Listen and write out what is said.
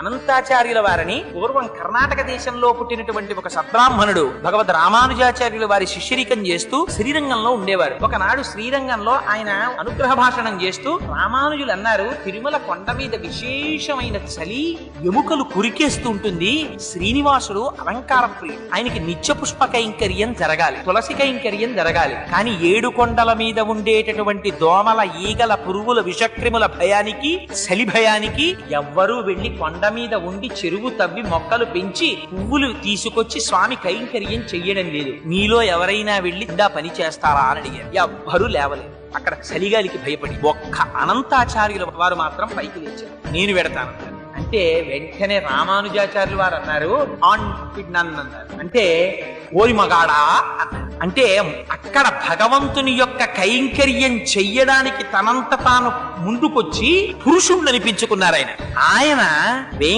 అనంతాచార్యుల వారిని పూర్వం కర్ణాటక దేశంలో పుట్టినటువంటి ఒక సద్బ్రాహ్మణుడు భగవద్ రామానుజాచార్యుల వారి శిష్యరికం చేస్తూ శ్రీరంగంలో ఉండేవారు. ఒకనాడు శ్రీరంగంలో ఆయన అనుగ్రహ భాషణం చేస్తూ రామానుజులు అన్నారు, తిరుమల కొండ మీద విశేషమైన చలి ఎముకలు కురికేస్తూ ఉంటుంది. శ్రీనివాసుడు అలంకార ప్రియుడు, ఆయనకి నిత్య పుష్ప కైంకర్యం జరగాలి, తులసి కైంకర్యం జరగాలి. కానీ 7 కొండల మీద ఉండేటటువంటి దోమల, ఈగల, పురుగుల, విషక్రిముల భయానికి, చలి భయానికి ఎవ్వరూ వెళ్లి కొండ మీద ఉండి చెరువు తవ్వి మొక్కలు పెంచి పువ్వులు తీసుకొచ్చి స్వామి కైంకర్యం చెయ్యడం లేదు. మీలో ఎవరైనా వెళ్లి ఇందా పని చేస్తారా అని అడిగారు. ఎవ్వరూ లేవలేదు. అక్కడ చలిగాలికి భయపడి ఒక్క అనంతాచార్యుల వారు మాత్రం పైకి లేచారు. నేను వెడతాను అంటే వెంటనే రామానుజాచార్యులు వారు అన్నారు, అన్నారు. అంటే ఓరి మగాడా అన్నారు. అంటే అక్కడ భగవంతుని యొక్క కైంకర్యం చెయ్యడానికి తనంత తాను ముందుకొచ్చి పురుషుణ్ణి అనిపించుకున్నారు ఆయన.